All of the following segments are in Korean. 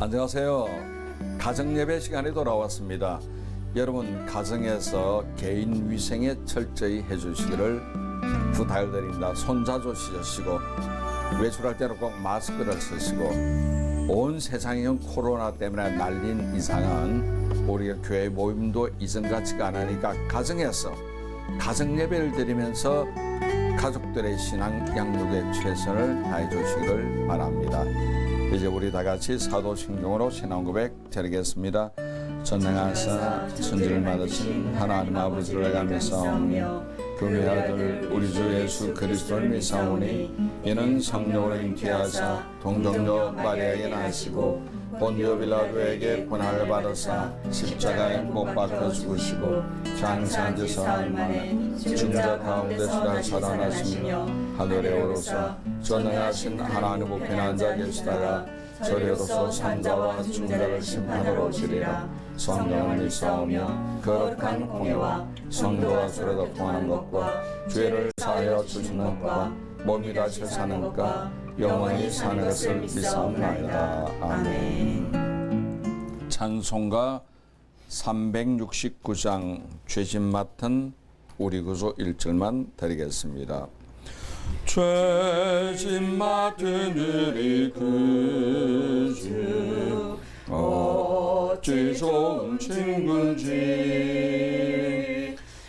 안녕하세요. 가정예배 시간이 돌아왔습니다. 여러분 가정에서 개인 위생에 철저히 해주시기를 부탁드립니다. 손 자주 씻으시고 외출할 때는 꼭 마스크를 쓰시고 온 세상이 코로나 때문에 날린 이상은 우리가 교회 모임도 이전 같지가 않으니까 가정에서 가정예배를 드리면서 가족들의 신앙 양육에 최선을 다해 주시기를 바랍니다. 이제 우리 다 같이 사도신경으로 신앙 고백 드리겠습니다. 전능하사 천지를 만드신 하나님 아버지를 내가 믿사오며 그의 아들 우리 주 예수 그리스도를 믿사오니 이는 성령으로 잉태하사 동정녀 마리아에게 나시고 본디오 빌라도에게 고난을 받으사 십자가에 못 박혀 죽으시고 장사한 지 사흘 만에 죽은 자 가운데서 살아나시며 하늘에 오르사 전능하신 하나님 우편에 앉아 계시다가 저리로서 산자와 죽은 자를 심판하러 오시리라. 성령을 믿사오며 거룩한 공예와 성도와 서로 통하는 것과 죄를 사하여 주시는 것과 몸이 다시 사는 것과 영원히 사는 것을 믿사옵나이다. 아멘. 찬송가 369장 죄짐 맡은 우리 구주 1절만 드리겠습니다. 죄짐 맡은 우리 구주 어찌 좋은 친구인지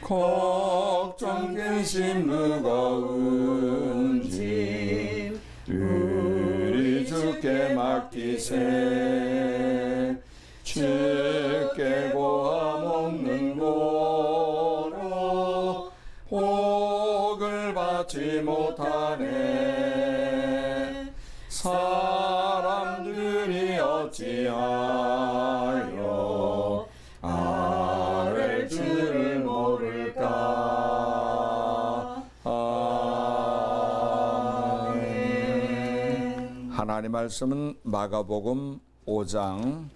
걱정 근심 무거운지 우리 주께 맡기세 주께 고아 먹는 고로 복을 받지 못하네 사람들이 어찌하여 아랠 줄 모를까. 아멘. 하나님 말씀은 마가복음 5장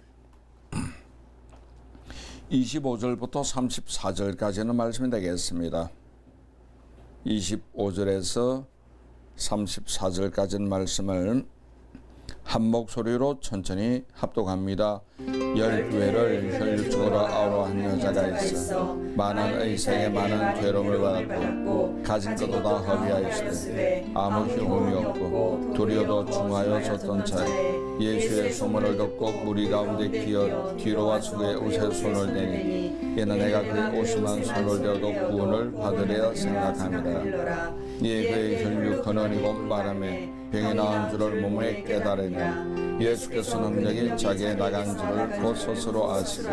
25절부터 34절까지는 말씀이 되겠습니다. 25절에서 34절까지는 말씀을 한 목소리로 천천히 합독합니다. 열 교회를 혈육적으로 아우러한 여자가 있어 많은 의사에 많은 괴로움을 받았고 가진 것도 다 허비하였으되 아무 흉음이 없고 도리어도 중하여 섰던 차에 예수의 소문을 듣고 무리 가운데 기어 뒤로 와서 그의 옷에 손을 대니 이는 내가 그의 옷에만 손을 대어도 구원을 받으려 생각합니다. 이에 그의 혈육 근원이고 말하며 병이 나은 줄을 몸에 깨달으니 예수께서 능력이 자기의 나간 줄을 곧 스스로 아시고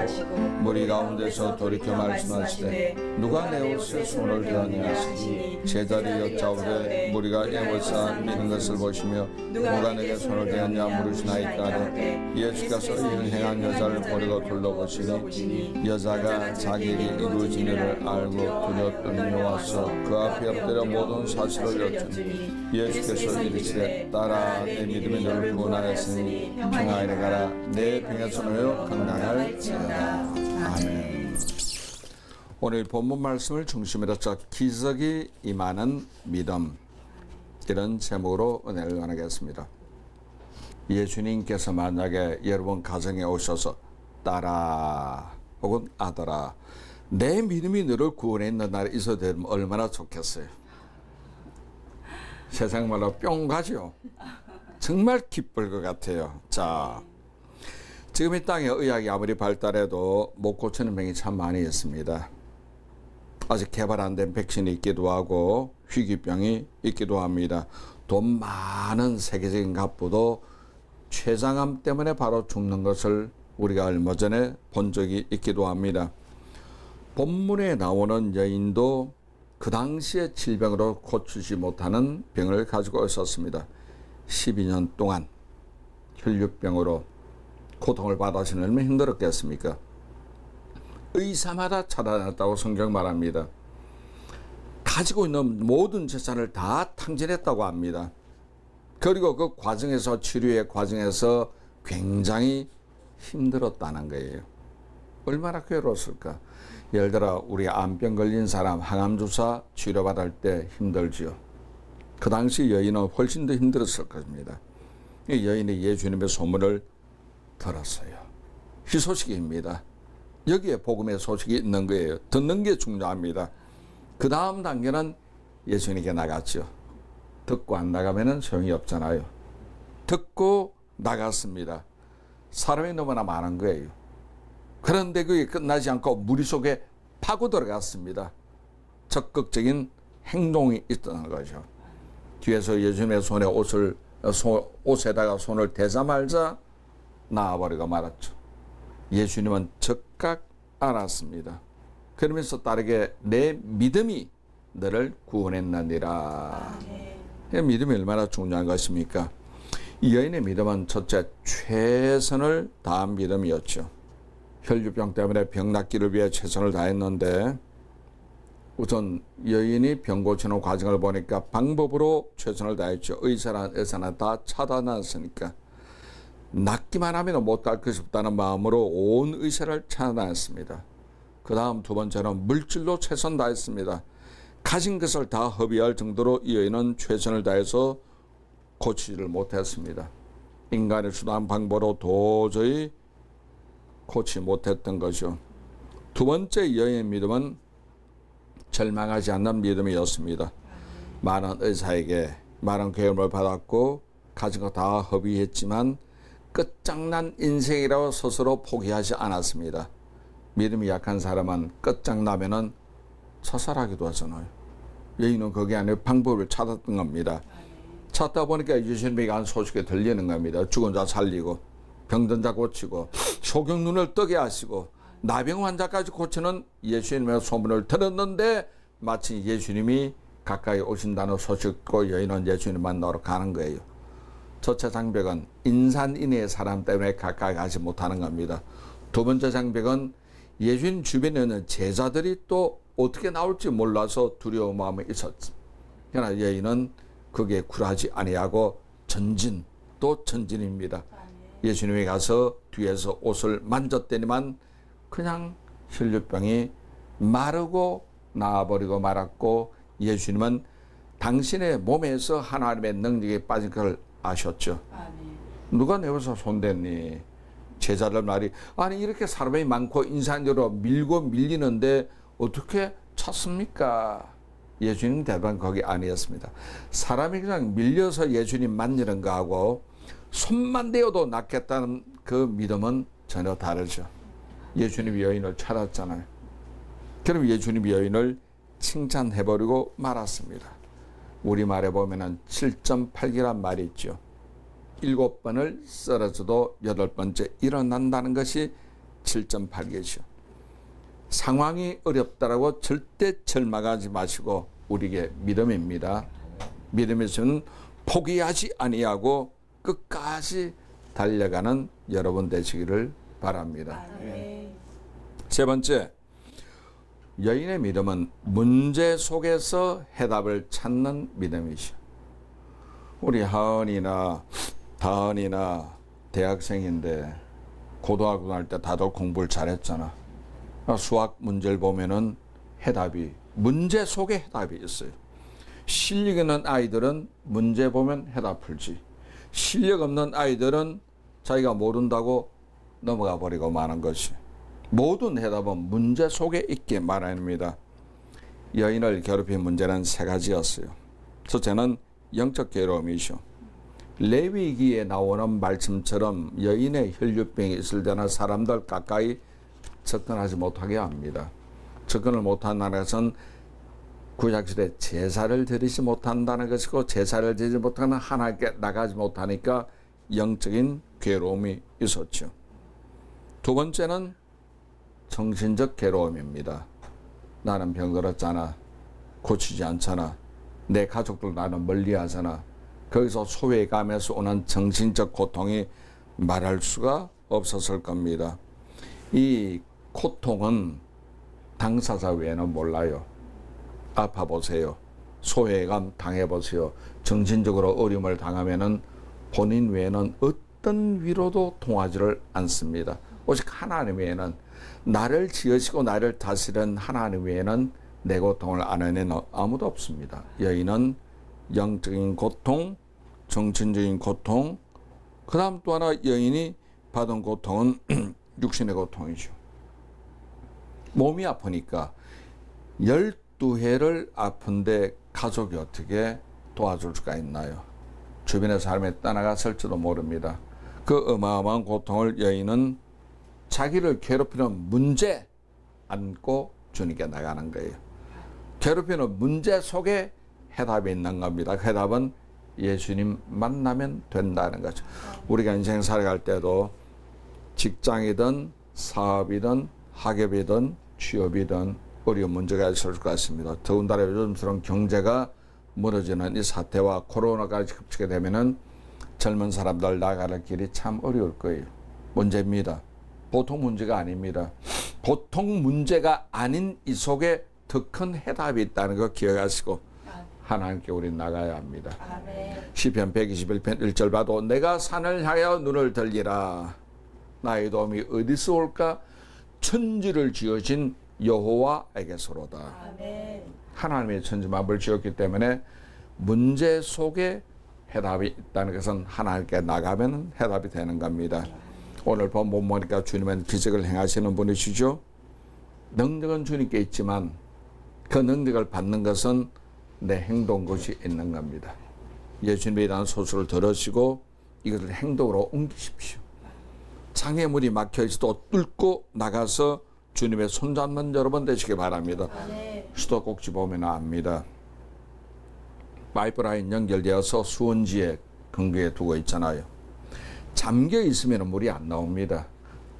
무리 가운데서 돌이켜 말씀하시되 누가 내 옷에 손을 대었냐 하시니 제자리 여짜오되 무리가 예보사 믿는 것을 보시며 누가 내게 손을 대었냐 물으시나이까니 예수께서 이를 행한 여자를 보려고 둘러보시니 여자가 자기 일이 이루어지니를 알고 두렵더니 와서 그 앞에 엎드려 모든 사실을 여쭈니 예수께서 이르시되 따라 내 믿음이 너를 구원하였으니 평화에 가라 내 병에서 놓여 건강할지어다. 아멘. 오늘 본문 말씀을 중심으로 기적이 임하는 믿음 이런 제목으로 은혜를 나누겠습니다. 예수님께서 만약에 여러분 가정에 오셔서 딸아 혹은 아들아 내 믿음이 너를 구원했는 날 있어야 되면 얼마나 좋겠어요. 세상 말로 뿅 가죠. 정말 기쁠 것 같아요. 자, 지금 이 땅에 의학이 아무리 발달해도 못 고치는 병이 참 많이 있습니다. 아직 개발 안 된 백신이 있기도 하고 희귀병이 있기도 합니다. 돈 많은 세계적인 갑부도 췌장암 때문에 바로 죽는 것을 우리가 얼마 전에 본 적이 있기도 합니다. 본문에 나오는 여인도 그 당시에 질병으로 고치지 못하는 병을 가지고 있었습니다. 12년 동안 혈육병으로 고통을 받아서는 얼마나 힘들었겠습니까? 의사마다 찾아냈다고 성경 말합니다. 가지고 있는 모든 재산을 다 탕진했다고 합니다. 그리고 그 과정에서 치료의 과정에서 굉장히 힘들었다는 거예요. 얼마나 괴로웠을까? 예를 들어 우리 암병 걸린 사람 항암주사 치료받을 때 힘들죠. 그 당시 여인은 훨씬 더 힘들었을 것입니다. 이 여인이 예수님의 소문을 들었어요. 희소식입니다. 여기에 복음의 소식이 있는 거예요. 듣는 게 중요합니다. 그 다음 단계는 예수님께 나갔죠. 듣고 안 나가면 소용이 없잖아요. 듣고 나갔습니다. 사람이 너무나 많은 거예요. 그런데 그게 끝나지 않고 무리 속에 파고 들어갔습니다. 적극적인 행동이 있다는 거죠. 뒤에서 예수님의 손에 옷에다가 손을 대자마자 나와버리고 말았죠. 예수님은 즉각 알았습니다. 그러면서 따르게 내 믿음이 너를 구원했느니라. 믿음이 얼마나 중요한 것입니까? 이 여인의 믿음은 첫째 최선을 다한 믿음이었죠. 혈류병 때문에 병 낫기를 위해 최선을 다했는데 우선 여인이 병 고치는 과정을 보니까 방법으로 최선을 다했죠. 의사나 다 차단했으니까 낫기만 하면 못할 것이 없다는 마음으로 온 의사를 차단했습니다. 그 다음 두 번째는 물질로 최선 다했습니다. 가진 것을 다 허비할 정도로 이 여인은 최선을 다해서 고치지를 못했습니다. 인간의 수단 방법으로 도저히 고치지 못했던 것이죠. 두 번째 여인의 믿음은 절망하지 않는 믿음이었습니다. 많은 의사에게 많은 괴험을 받았고 가진 거 다 허비했지만 끝장난 인생이라고 스스로 포기하지 않았습니다. 믿음이 약한 사람은 끝장나면은 자살하기도 하잖아요. 여인은 거기 안에 방법을 찾았던 겁니다. 찾다 보니까 예수님이 한 소식이 들리는 겁니다. 죽은 자 살리고 병든 자 고치고 소경 눈을 뜨게 하시고 나병 환자까지 고치는 예수님의 소문을 들었는데 마치 예수님이 가까이 오신다는 소식 듣고 여인은 예수님 만나러 가는 거예요. 첫째 장벽은 인산인해의 사람 때문에 가까이 가지 못하는 겁니다. 두 번째 장벽은 예수님 주변에 있는 제자들이 또 어떻게 나올지 몰라서 두려운 마음이 있었지. 그러나 여인은 그게 굴하지 아니하고 전진 또 전진입니다. 예수님이 가서 뒤에서 옷을 만졌더니만 그냥 혈류병이 마르고 나아버리고 말았고 예수님은 당신의 몸에서 하나님의 능력이 빠진 걸 아셨죠. 누가 내어서 손댔니? 제자들 말이 아니 이렇게 사람이 많고 인산적으로 밀고 밀리는데 어떻게 찾습니까? 예수님 대답은 거기 아니었습니다. 사람이 그냥 밀려서 예수님 만지는 거하고 손만 대어도 낫겠다는 그 믿음은 전혀 다르죠. 예수님이 여인을 찾았잖아요. 그럼 예수님이 여인을 칭찬해버리고 말았습니다. 우리말에 보면은 7.8기란 말이 있죠. 7번을 쓰러져도 8번째 일어난다는 것이 7.8기죠. 상황이 어렵다라고 절대 절망하지 마시고 우리에게 믿음입니다. 믿음에서는 포기하지 아니하고 끝까지 달려가는 여러분 되시기를 바랍니다. 세 번째, 여인의 믿음은 문제 속에서 해답을 찾는 믿음이죠. 우리 하은이나 다은이나 대학생인데 고등학교 갈 때 다들 공부를 잘했잖아. 수학 문제를 보면은 해답이 문제 속에 해답이 있어요. 실력 있는 아이들은 문제 보면 해답 풀지. 실력 없는 아이들은 자기가 모른다고 넘어가 버리고 마는 것이. 모든 해답은 문제 속에 있게 마련입니다. 여인을 괴롭힌 문제는 세 가지였어요. 첫째는 영적 괴로움이죠. 레위기에 나오는 말씀처럼 여인의 혈류병이 있을 때는 사람들 가까이 접근하지 못하게 합니다. 접근을 못한다는 것은 구약시대 제사를 드리지 못한다는 것이고 제사를 드리지 못하면 하나님께 나가지 못하니까 영적인 괴로움이 있었죠. 두 번째는 정신적 괴로움입니다. 나는 병들었잖아. 고치지 않잖아. 내 가족들 나는 멀리하잖아. 거기서 소외감에서 오는 정신적 고통이 말할 수가 없었을 겁니다. 이 고통은 당사자 외에는 몰라요. 아파보세요. 소외감 당해보세요. 정신적으로 어려움을 당하면은 본인 외에는 어떤 위로도 통하지를 않습니다. 오직 하나님 외에는 나를 지으시고 나를 다스리는 하나님 외에는 내 고통을 알아내는 아무도 없습니다. 여인은 영적인 고통, 정신적인 고통, 그 다음 또 하나 여인이 받은 고통은 육신의 고통이죠. 몸이 아프니까 12해를 아픈데 가족이 어떻게 도와줄 수가 있나요? 주변의 삶에 떠나갔을지도 모릅니다. 그 어마어마한 고통을 여인은 자기를 괴롭히는 문제 안고 주님께 나가는 거예요. 괴롭히는 문제 속에 해답이 있는 겁니다. 해답은 예수님 만나면 된다는 거죠. 우리가 인생 살아갈 때도 직장이든 사업이든 학업이든 취업이든 어려운 문제가 있을 것 같습니다. 더군다나 요즘처럼 경제가 무너지는 이 사태와 코로나까지 겹치게 되면은 젊은 사람들 나가는 길이 참 어려울 거예요. 문제입니다. 보통 문제가 아닙니다. 보통 문제가 아닌 이 속에 더 큰 해답이 있다는 거 기억하시고 하나님께 우리 나가야 합니다. 시편 121편 1절 봐도 내가 산을 향하여 눈을 들리라. 나의 도움이 어디서 올까? 천지를 지으신 여호와에게서로다. 하나님의 천지만물을 지었기 때문에 문제 속에 해답이 있다는 것은 하나님께 나가면 해답이 되는 겁니다. 오늘 본문 보니까 주님은 기적을 행하시는 분이시죠. 능력은 주님께 있지만 그 능력을 받는 것은 내 행동 것이 있는 겁니다. 예수님에 대한 소식을 들으시고 이것을 행동으로 옮기십시오. 장애물이 막혀있어도 뚫고 나가서 주님의 손잡는 여러분 되시기 바랍니다. 수도꼭지 보면 압니다. 파이프라인 연결되어서 수원지에 근거에 두고 있잖아요. 잠겨 있으면 물이 안 나옵니다.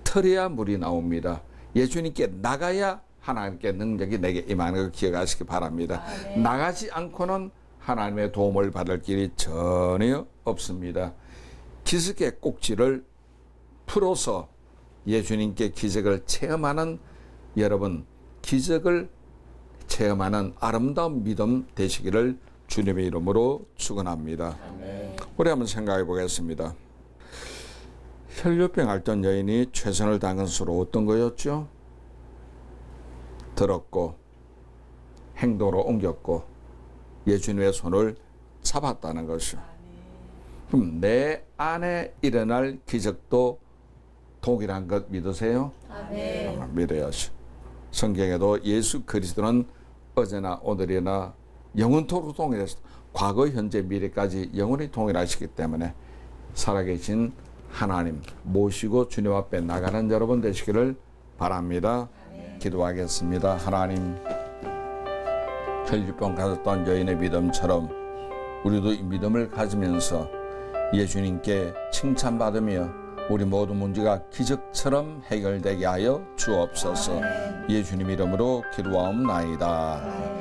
털어야 물이 나옵니다. 예수님께 나가야 하나님께 능력이 내게 임하는 걸 기억하시기 바랍니다. 나가지 않고는 하나님의 도움을 받을 길이 전혀 없습니다. 기슭의 꼭지를 풀어서 예수님께 기적을 체험하는 여러분, 기적을 체험하는 아름다운 믿음 되시기를 주님의 이름으로 축원합니다. 우리 한번 생각해 보겠습니다. 혈류병 앓던 여인이 최선을 다한 것으로 어떤 거였죠? 들었고 행동으로 옮겼고 예수님의 손을 잡았다는 것이요. 그럼 내 안에 일어날 기적도 동일한 것 믿으세요? 믿어야죠. 성경에도 예수 그리스도는 어제나 오늘이나 영원토록 동일해서 과거, 현재, 미래까지 영원히 동일하시기 때문에 살아계신 하나님 모시고 주님 앞에 나가는 여러분 되시기를 바랍니다. 기도하겠습니다. 하나님, 혈류병 가졌던 여인의 믿음처럼 우리도 이 믿음을 가지면서 예수님께 칭찬받으며 우리 모든 문제가 기적처럼 해결되게 하여 주옵소서. 예수님 이름으로 기도하옵나이다.